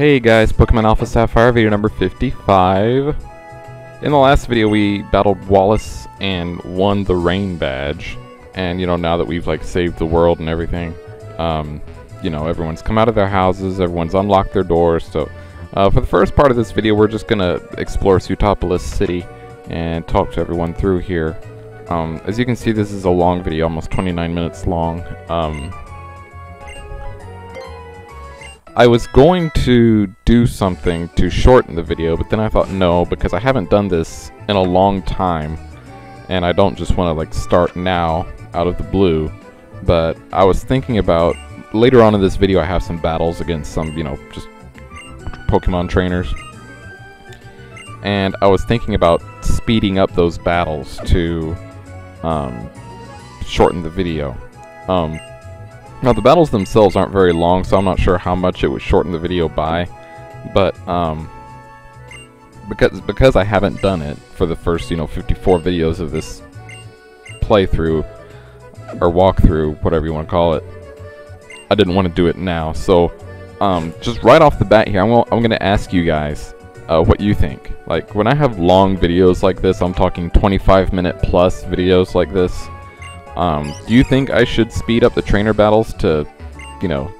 Hey guys, Pokemon Alpha Sapphire, video number 55. In the last video we battled Wallace and won the Rain Badge. And you know, now that we've like saved the world and everything, you know, everyone's come out of their houses, everyone's unlocked their doors. So for the first part of this video we're just gonna explore Sootopolis City and talk to everyone through here. As you can see, this is a long video, almost 29 minutes long. I was going to do something to shorten the video, but then I thought no, because I haven't done this in a long time, and I don't just want to like start now out of the blue. But I was thinking about, later on in this video I have some battles against some, you know, just Pokemon trainers. And I was thinking about speeding up those battles to shorten the video. Now the battles themselves aren't very long, so I'm not sure how much it would shorten the video by, but because I haven't done it for the first, you know, 54 videos of this playthrough or walkthrough, whatever you want to call it, I didn't want to do it now. So just right off the bat here, I'm going to ask you guys what you think. Like, when I have long videos like this, I'm talking 25-minute plus videos like this. Do you think I should speed up the trainer battles to, you know,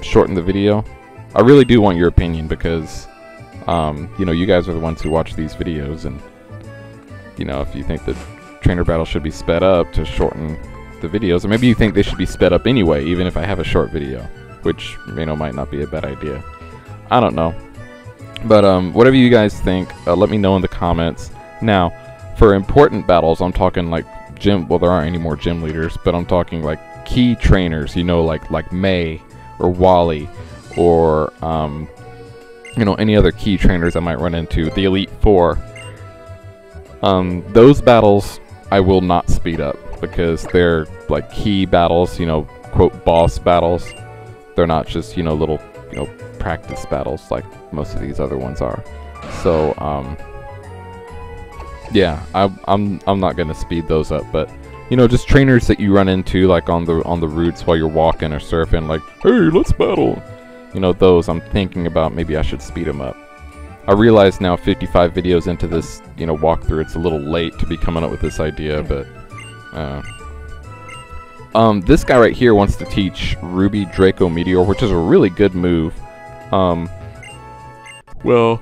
shorten the video? I really do want your opinion because, you know, you guys are the ones who watch these videos, and, you know, if you think that trainer battles should be sped up to shorten the videos, or maybe you think they should be sped up anyway, even if I have a short video, which, you know, might not be a bad idea. I don't know. But, whatever you guys think, let me know in the comments. Now, for important battles, I'm talking like well, there aren't any more gym leaders, but I'm talking like key trainers, you know, like May or Wally, or you know, any other key trainers I might run into, the Elite Four. Those battles I will not speed up because they're like key battles, you know, quote boss battles. They're not just, you know, little, you know, practice battles like most of these other ones are. So yeah, I'm not gonna speed those up, but you know, just trainers that you run into like on the routes while you're walking or surfing, like, hey, let's battle. You know, those I'm thinking about maybe I should speed them up. I realize now, 55 videos into this, you know, walkthrough, it's a little late to be coming up with this idea, but this guy right here wants to teach Ruby Draco Meteor, which is a really good move. Well,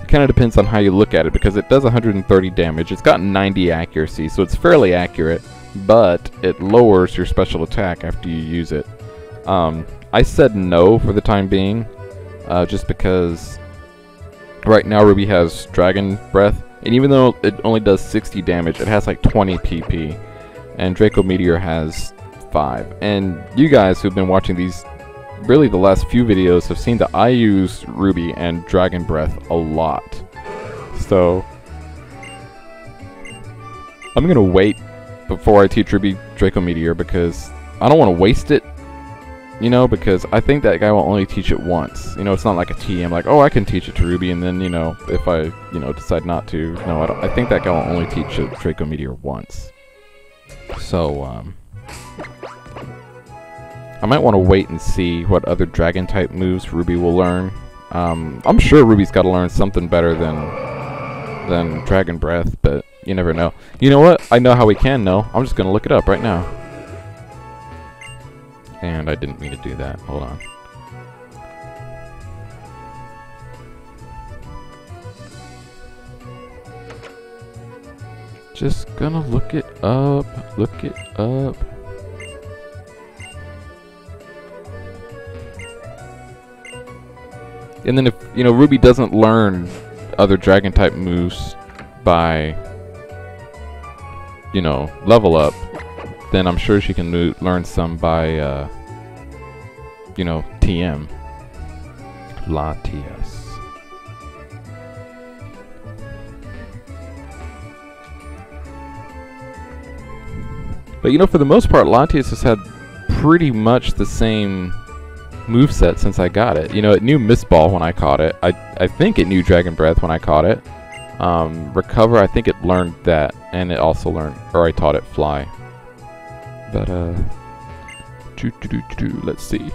kind of depends on how you look at it, because it does 130 damage. It's got 90 accuracy, so it's fairly accurate, but it lowers your special attack after you use it. I said no for the time being, just because right now Ruby has Dragon Breath, and even though it only does 60 damage, it has like 20 PP, and Draco Meteor has 5. And you guys who've been watching these, really the last few videos, have seen that I use Ruby and Dragon Breath a lot. So I'm gonna wait before I teach Ruby Draco Meteor, because I don't want to waste it, you know, because I think that guy will only teach it once. You know, it's not like a TM, like, oh, I can teach it to Ruby, and then, you know, if I, you know, decide not to, no, I think that guy will only teach it Draco Meteor once. So I might want to wait and see what other Dragon-type moves Ruby will learn. I'm sure Ruby's got to learn something better than Dragon Breath, but you never know. You know what? I know how we can know. I'm just going to look it up right now. And I didn't mean to do that. Hold on. Just gonna look it up. Look it up. And then if, you know, Ruby doesn't learn other Dragon-type moves by, you know, level up, then I'm sure she can learn some by, you know, TM. Latias. But, you know, for the most part, Latias has had pretty much the same moveset since I got it. You know, it knew Mist Ball when I caught it. I think it knew Dragon Breath when I caught it. Recover, I think it learned that, and it also learned, or I taught it Fly. But let's see.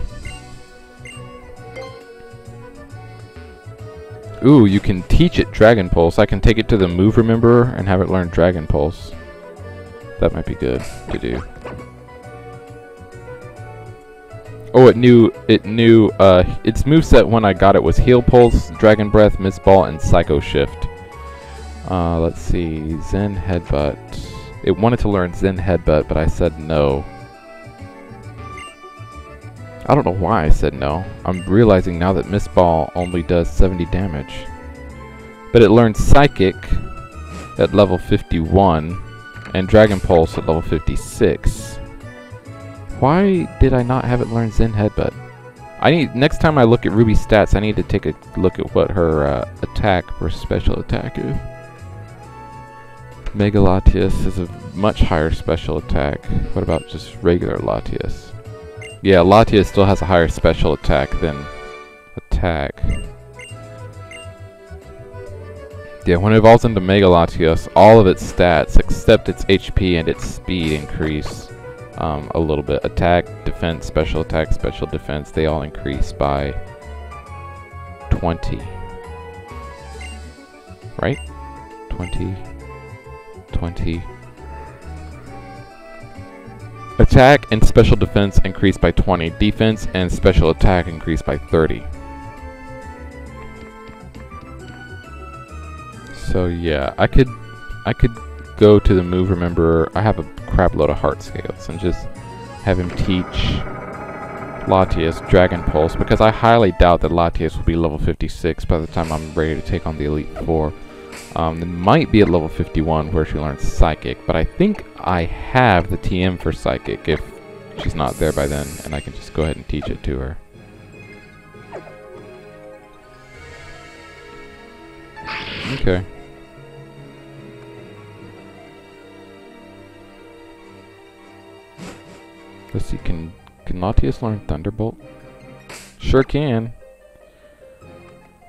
Ooh, you can teach it Dragon Pulse. I can take it to the Move Rememberer and have it learn Dragon Pulse. That might be good to do. Oh, its moveset when I got it was Heal Pulse, Dragon Breath, Mist Ball, and Psycho Shift. Let's see, Zen Headbutt. It wanted to learn Zen Headbutt, but I said no. I don't know why I said no. I'm realizing now that Mist Ball only does 70 damage. But it learned Psychic at level 51 and Dragon Pulse at level 56. Why did I not have it learn Zen Headbutt? Next time I look at Ruby's stats, I need to take a look at what her attack or special attack is. Mega Latias is a much higher special attack. What about just regular Latias? Yeah, Latias still has a higher special attack than attack. Yeah, when it evolves into Mega Latias, all of its stats, except its HP and its speed, increase a little bit. Attack, defense, special defense, they all increase by 20. Right? 20. Attack and special defense increase by 20. Defense and special attack increase by 30. So yeah, I could go to the Move Rememberer. I have a crap load of heart scales and just have him teach Latias Dragon Pulse, because I highly doubt that Latias will be level 56 by the time I'm ready to take on the Elite Four. It might be at level 51 where she learns Psychic, but I think I have the TM for Psychic if she's not there by then, and I can just go ahead and teach it to her. Okay. Let's see, can Latias learn Thunderbolt? Sure can.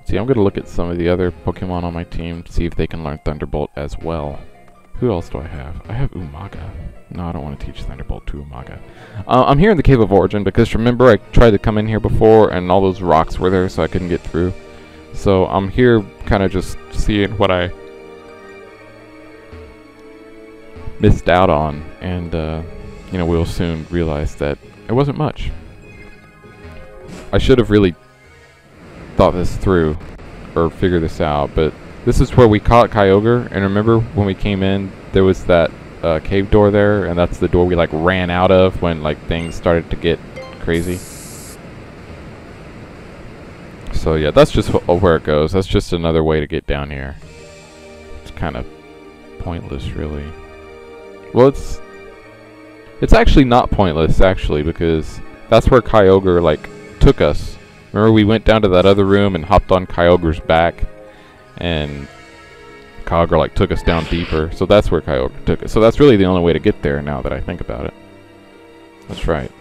See, I'm gonna look at some of the other Pokemon on my team, see if they can learn Thunderbolt as well. Who else do I have? I have Umaga. No, I don't want to teach Thunderbolt to Umaga. I'm here in the Cave of Origin because remember I tried to come in here before and all those rocks were there, so I couldn't get through. So I'm here kind of just seeing what I missed out on, and you know, we'll soon realize that it wasn't much. I should have really thought this through or figured this out, but this is where we caught Kyogre, and remember when we came in there was that cave door there, and that's the door we like ran out of when like things started to get crazy. So yeah, that's just where it goes. That's just another way to get down here. It's kind of pointless, really. Well, it's actually not pointless, actually, because that's where Kyogre like took us. Remember we went down to that other room and hopped on Kyogre's back, and Kyogre like took us down deeper. So that's where Kyogre took us. So that's really the only way to get there now that I think about it. That's right.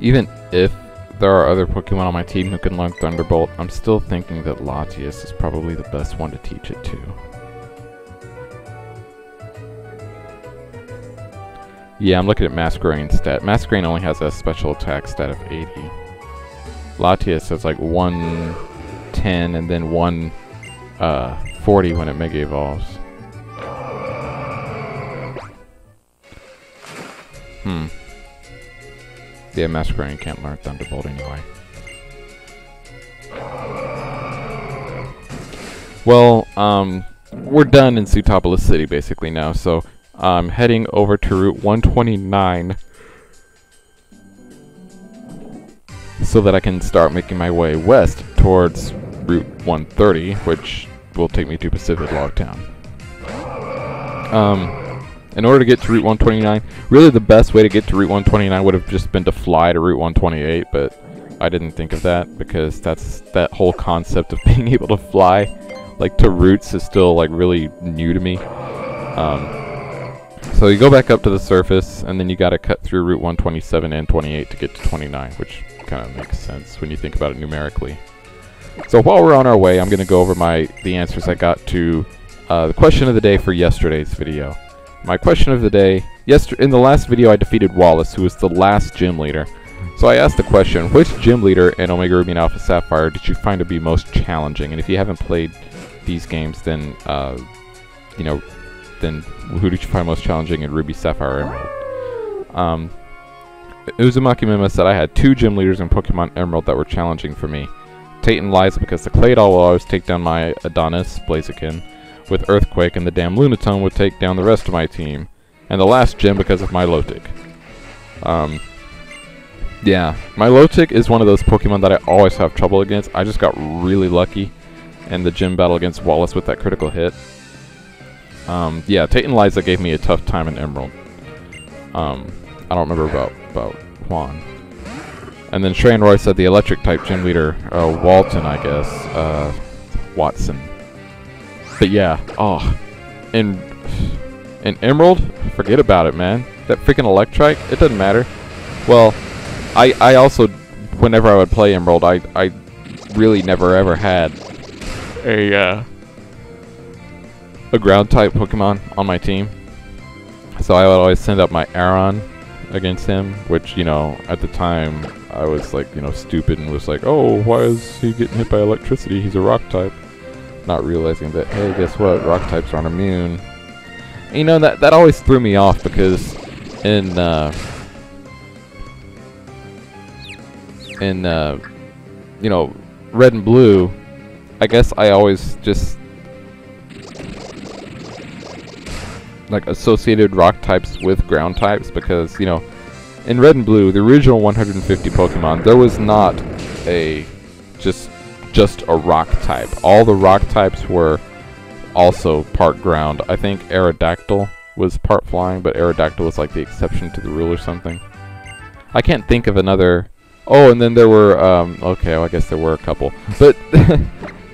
Even if there are other Pokemon on my team who can learn Thunderbolt, I'm still thinking that Latias is probably the best one to teach it to. Yeah, I'm looking at Masquerade's stat. Masquerade only has a special attack stat of 80. Latias has like 110 and then 140 when it Mega Evolves. Yeah, Masquerade can't learn Thunderbolt anyway. Well, we're done in Sootopolis City basically now, so I'm heading over to Route 129 so that I can start making my way west towards Route 130, which will take me to Pacific Log Town. In order to get to Route 129, really the best way to get to Route 129 would have just been to fly to Route 128, but I didn't think of that because that whole concept of being able to fly like to routes is still like really new to me. So you go back up to the surface and then you gotta cut through Route 127 and 28 to get to 29, which kind of makes sense when you think about it numerically. So while we're on our way, I'm going to go over the answers I got to the question of the day for yesterday's video. My question of the day, in the last video I defeated Wallace, who was the last gym leader. So I asked the question, which gym leader in Omega Ruby and Alpha Sapphire did you find to be most challenging? And if you haven't played these games, then, then who did you find most challenging in Ruby, Sapphire, Emerald? Uzumaki Mima said I had 2 gym leaders in Pokemon Emerald that were challenging for me. Tate and Liza, because the Claydol will always take down my Adonis, Blaziken, with Earthquake, and the damn Lunatone would take down the rest of my team. And the last gym because of my Milotic. Yeah, my Milotic is one of those Pokemon that I always have trouble against. I just got really lucky in the gym battle against Wallace with that critical hit. Yeah, Tate and Liza gave me a tough time in Emerald. I don't remember about Juan. And then Shrey and Roy said the electric type gym leader, Walton, I guess, Watson. But yeah, in Emerald, forget about it, man. That freaking Electrike, it doesn't matter. Well, I also, whenever I would play Emerald, I really never ever had a ground type Pokemon on my team. So I would always send up my Aron against him, which, you know, at the time I was like, you know, stupid and was like, oh, why is he getting hit by electricity? He's a rock type. Not realizing that, hey, guess what? Rock types aren't immune. And, you know, that always threw me off because in you know, Red and Blue, I guess I always just like associated rock types with ground types because, you know, in Red and Blue, the original 150 Pokemon, there was not a just a rock type. All the rock types were also part ground. I think Aerodactyl was part flying, but Aerodactyl was like the exception to the rule or something. I can't think of another. Oh, and then there were, okay, well, I guess there were a couple. But,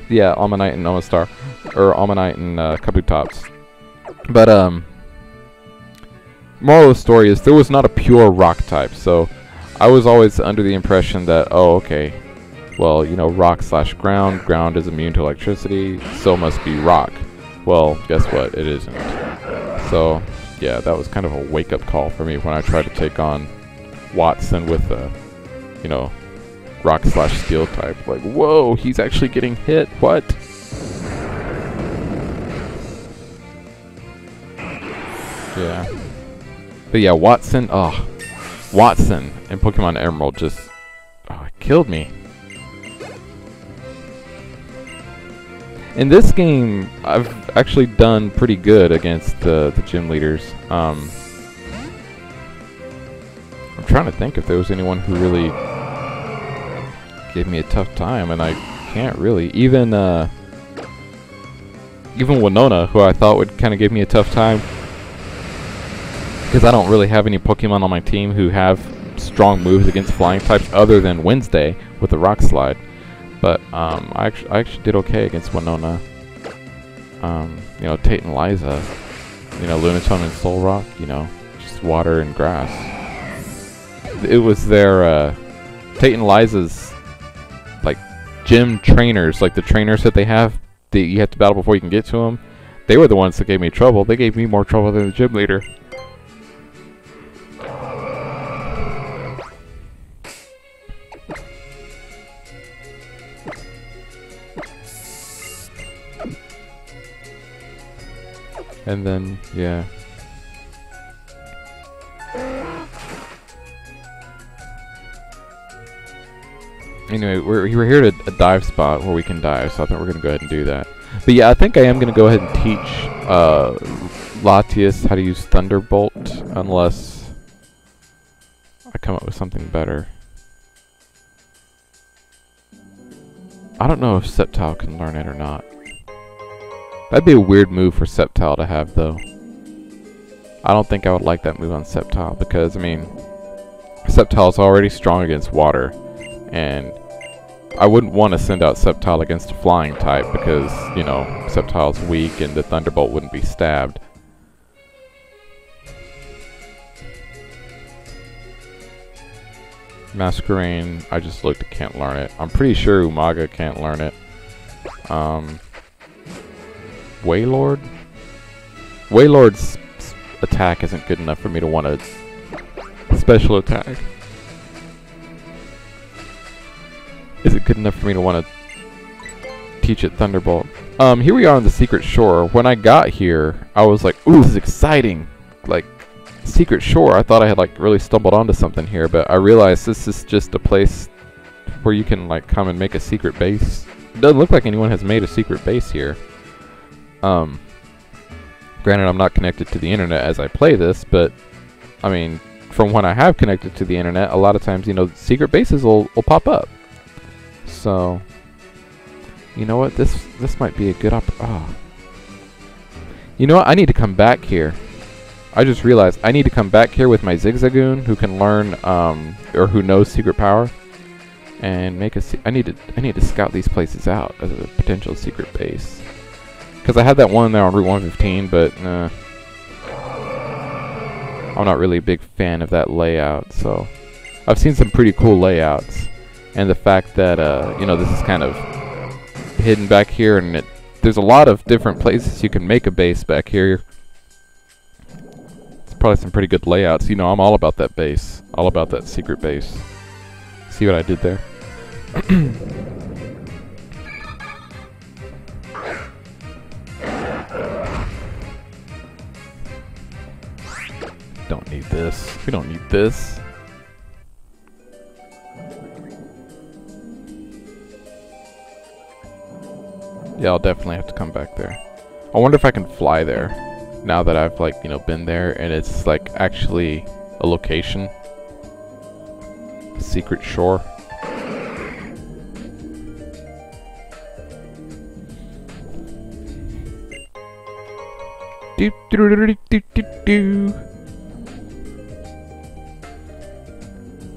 yeah, Almanite and Omastar. Or Almanite and Kabutops. But, moral of the story is there was not a pure rock type. So, I was always under the impression that, oh, okay, well, you know, rock / ground. Ground is immune to electricity, so must be rock. Well, guess what? It isn't. So, yeah, that was kind of a wake-up call for me when I tried to take on Watson with a, you know, rock / steel type. Like, whoa, he's actually getting hit. What? Yeah. But yeah, Watson, Watson in Pokemon Emerald just, it killed me. In this game, I've actually done pretty good against the gym leaders. I'm trying to think if there was anyone who really gave me a tough time, and I can't really. Even Winona, who I thought would kind of give me a tough time, because I don't really have any Pokemon on my team who have strong moves against flying types other than Wednesday with the Rock Slide. But I actually did okay against Winona. You know, Tate and Liza, you know, Lunatone and Solrock, you know, just water and grass. It was their Tate and Liza's like gym trainers, like the trainers that they have that you have to battle before you can get to them. They were the ones that gave me trouble. They gave me more trouble than the gym leader. And then, yeah. Anyway, we're here at a dive spot where we can dive, so I think we're going to go ahead and do that. But yeah, I think I am going to go ahead and teach Latias how to use Thunderbolt, unless I come up with something better. I don't know if Sceptile can learn it or not. That'd be a weird move for Sceptile to have, though. I don't think I would like that move on Sceptile, because, I mean, Sceptile's already strong against water, and I wouldn't want to send out Sceptile against a flying type, because, you know, Sceptile's weak, and the Thunderbolt wouldn't be stabbed. Masquerain, I just looked, I can't learn it. I'm pretty sure Umaga can't learn it. Waylord? Waylord's attack isn't good enough for me to want a special attack. Is it good enough for me to want to teach it Thunderbolt? Here we are on the Secret Shore. When I got here, I was like, ooh, this is exciting. Like, Secret Shore, I thought I had like really stumbled onto something here, but I realized this is just a place where you can like come and make a secret base. It doesn't look like anyone has made a secret base here. Granted, I'm not connected to the internet as I play this, but I mean, from when I have connected to the internet, a lot of times, you know, secret bases will pop up. So, you know what? This might be a good You know what? I need to come back here. I just realized I need to come back here with my Zigzagoon, who can learn, or who knows secret power, and make I need to scout these places out as a potential secret base. Because I had that one there on Route 115, but I'm not really a big fan of that layout. So I've seen some pretty cool layouts, and the fact that you know, this is kind of hidden back here, and there's a lot of different places you can make a base back here. Probably some pretty good layouts. You know, I'm all about that base. All about that secret base. See what I did there? Don't need this. We don't need this. Yeah, I'll definitely have to come back there. I wonder if I can fly there. Now that I've, like, you know, been there, and it's like actually a location. A secret shore. Do do do do do do.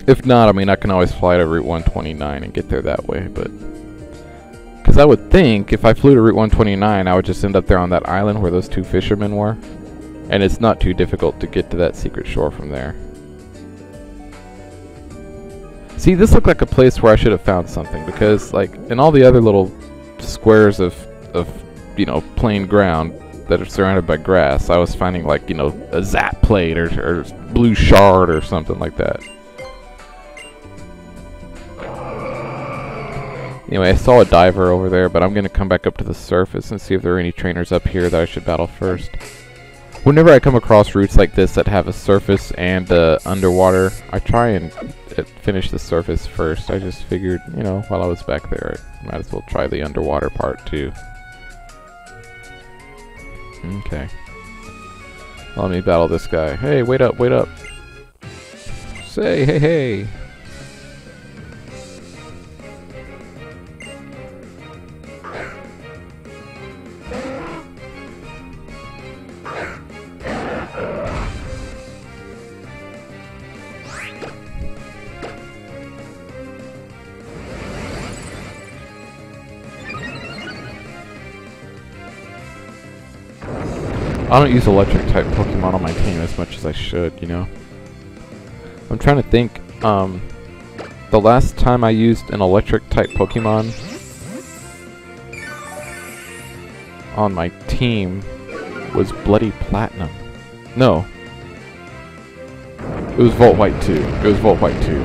If not, I mean, I can always fly to Route 129 and get there that way, but because I would think if I flew to Route 129, I would just end up there on that island where those two fishermen were. And it's not too difficult to get to that secret shore from there. See, this looked like a place where I should have found something, because, like, in all the other little squares of you know, plain ground that are surrounded by grass, I was finding, like, you know, a zap plate or blue shard or something like that. Anyway, I saw a diver over there, but I'm going to come back up to the surface and see if there are any trainers up here that I should battle first. Whenever I come across routes like this that have a surface and underwater, I try and finish the surface first. I just figured, you know, while I was back there, I might as well try the underwater part too. Okay. Let me battle this guy. Hey, wait up, wait up. Say, hey, hey. I don't use electric type Pokemon on my team as much as I should, you know. I'm trying to think, the last time I used an electric type Pokemon on my team was Bloody Platinum. No. It was Volt White 2. It was Volt White 2.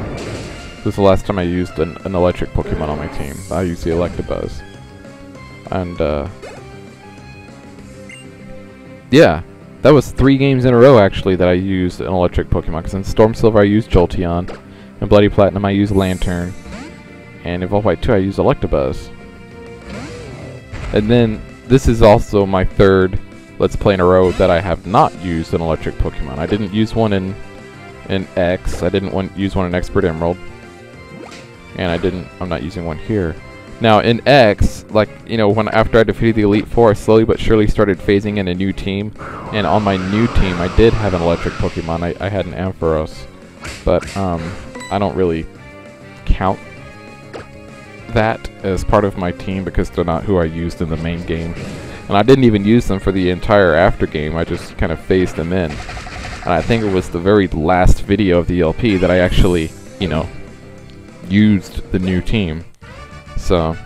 This was the last time I used an electric Pokemon on my team. I used the Electabuzz. And, yeah, that was 3 games in a row, actually, that I used an electric Pokemon. Because in Storm Silver I used Jolteon, in Bloody Platinum I used Lantern, and in Volt White 2 I used Electabuzz. And then, this is also my 3rd Let's Play in a row that I have not used an electric Pokemon. I didn't use one in X, I didn't use one in Expert Emerald, and I'm not using one here. Now, in X, like, you know, after I defeated the Elite Four, I slowly but surely started phasing in a new team. And on my new team, I did have an electric Pokemon. I had an Ampharos. But, I don't really count that as part of my team because they're not who I used in the main game. And I didn't even use them for the entire after game. I just kind of phased them in. And I think it was the very last video of the LP that I actually, you know, used the new team. So,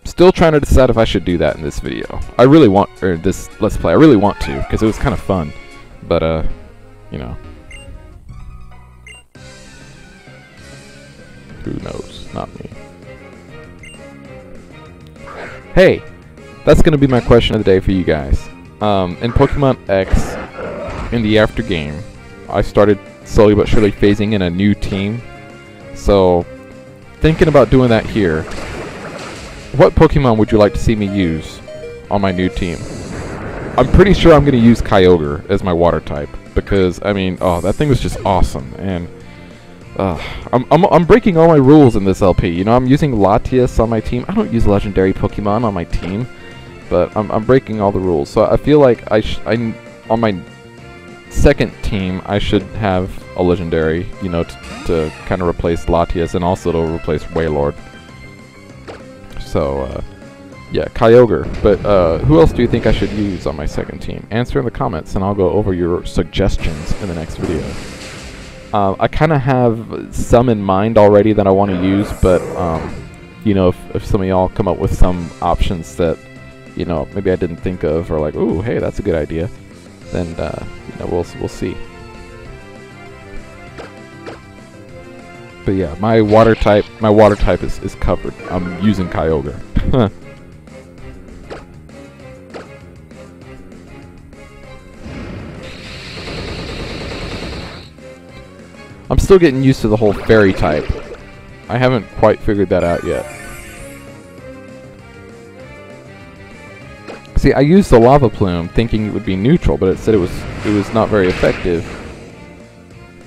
still trying to decide if I should do that in this video. I really want, or this Let's Play, I really want to, because it was kind of fun. But, you know. Who knows? Not me. Hey! That's going to be my question of the day for you guys. In Pokemon X, in the after game, I started slowly but surely phasing in a new team. So, thinking about doing that here, what Pokemon would you like to see me use on my new team? I'm pretty sure I'm going to use Kyogre as my water type, because, I mean, oh, that thing was just awesome, and I'm breaking all my rules in this LP. You know, I'm using Latias on my team. I don't use legendary Pokemon on my team, but I'm breaking all the rules. So I feel like on my second team, I should have a legendary, you know, to kind of replace Latias, and also to replace Wailord. So, yeah, Kyogre. But who else do you think I should use on my second team? Answer in the comments, and I'll go over your suggestions in the next video. I kind of have some in mind already that I want to use, but, you know, if some of y'all come up with some options that, you know, maybe I didn't think of, or like, ooh, hey, that's a good idea, then, you know, we'll see. But yeah, my water type is covered. I'm using Kyogre. I'm still getting used to the whole fairy type. I haven't quite figured that out yet. See, I used the Lava Plume thinking it would be neutral, but it said it was not very effective.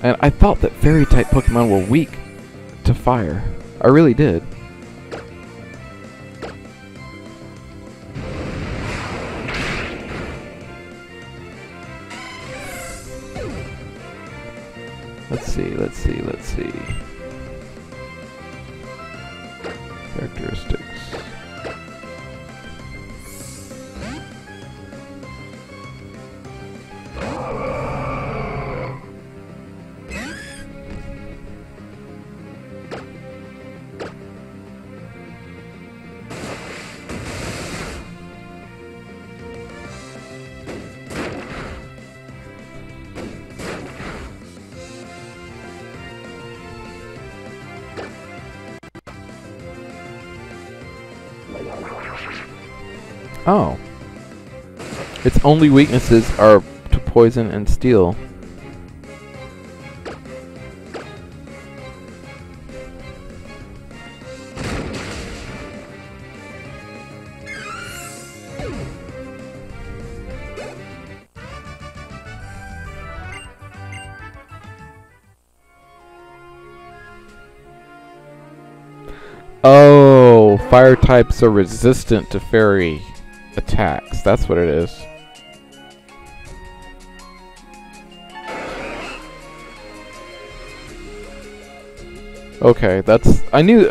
And I thought that fairy type Pokemon were weak to fire. I really did. Let's see. Characteristics. Oh. Its only weaknesses are to poison and steel. Oh, fire types are resistant to fairy attacks. That's what it is. Okay, that's... I knew...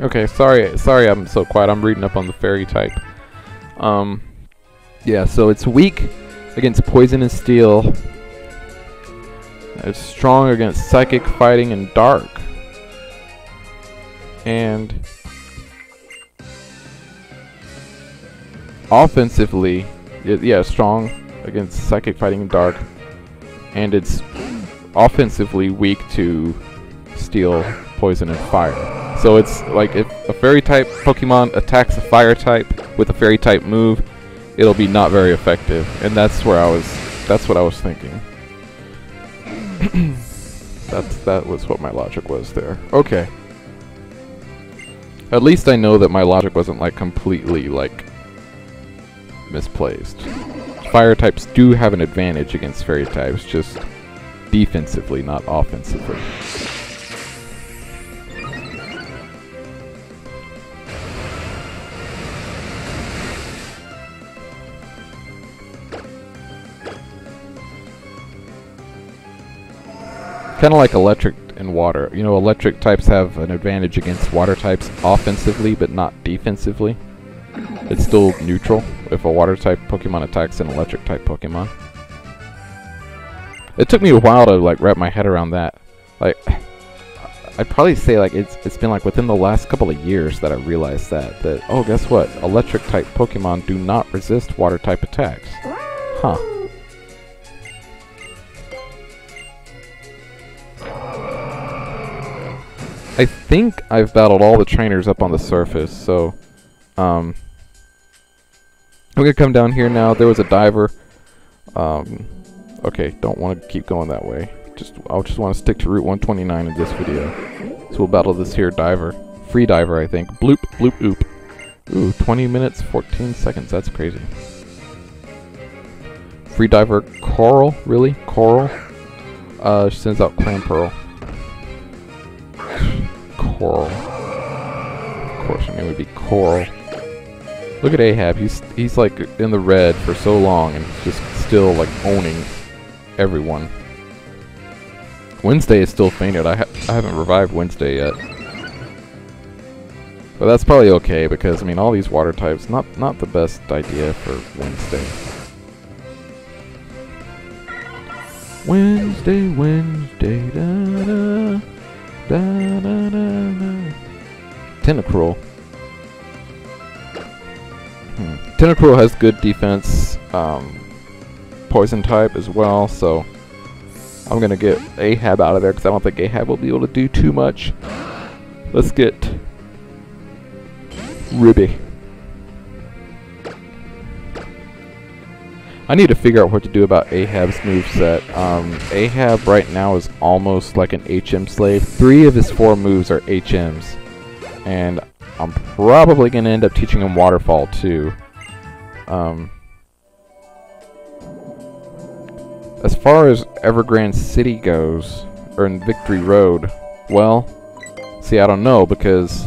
Okay, sorry I'm so quiet. I'm reading up on the fairy type. Yeah, so it's weak against poison and steel. It's strong against psychic, fighting, and dark. And offensively, yeah, strong against Psychic, Fighting, and Dark. And it's offensively weak to Steel, Poison, and Fire. So it's like if a Fairy type Pokemon attacks a Fire type with a Fairy type move, it'll be not very effective. And that's what I was thinking. That was what my logic was there. Okay. At least I know that my logic wasn't like completely like misplaced. Fire types do have an advantage against Fairy types, just defensively, not offensively. Kind of like electric and water. You know, electric types have an advantage against water types offensively, but not defensively. It's still neutral if a water type Pokemon attacks an electric type Pokemon. It took me a while to like wrap my head around that. Like, I'd probably say like it's been like within the last couple of years that I realized that oh, guess what? Electric type Pokemon do not resist water type attacks. Huh. I think I've battled all the trainers up on the surface, so I'm gonna come down here now. There was a diver. Okay, don't want to keep going that way. I'll just want to stick to Route 129 in this video. So we'll battle this here diver. Free diver, I think. Bloop, bloop, oop. Ooh, 20 minutes, 14 seconds. That's crazy. Free diver Coral? Really? Coral? She sends out Clam Pearl. Coral. Of course, her name would be Coral. Look at Ahab. He's like in the red for so long and just still like owning everyone. Wednesday is still fainted. I haven't revived Wednesday yet. But that's probably okay because I mean all these water types not the best idea for Wednesday. Wednesday, Wednesday, da da da da da da. Tentacruel. Tentacruel has good defense, poison type as well, so I'm gonna get Ahab out of there because I don't think Ahab will be able to do too much. Let's get Ruby. I need to figure out what to do about Ahab's moveset. Ahab right now is almost like an HM slave. 3 of his 4 moves are HMs. And I'm probably going to end up teaching him Waterfall too. As far as Evergrande City goes, or in Victory Road, well, see, I don't know, because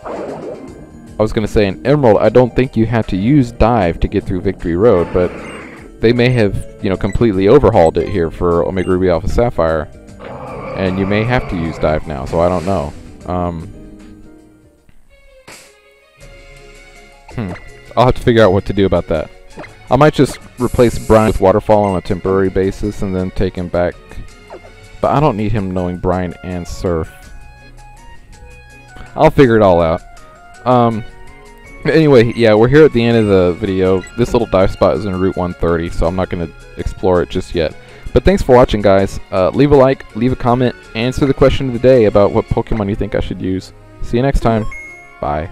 I was going to say in Emerald, I don't think you have to use Dive to get through Victory Road, but they may have, you know, completely overhauled it here for Omega Ruby Alpha Sapphire, and you may have to use Dive now, so I don't know. I'll have to figure out what to do about that. I might just replace Brian with Waterfall on a temporary basis and then take him back, but I don't need him knowing Brian and Surf. I'll figure it all out. Anyway, yeah, we're here at the end of the video. This little dive spot is in Route 130, so I'm not going to explore it just yet. But thanks for watching, guys. Leave a like, leave a comment, answer the question of the day about what Pokemon you think I should use. See you next time. Bye.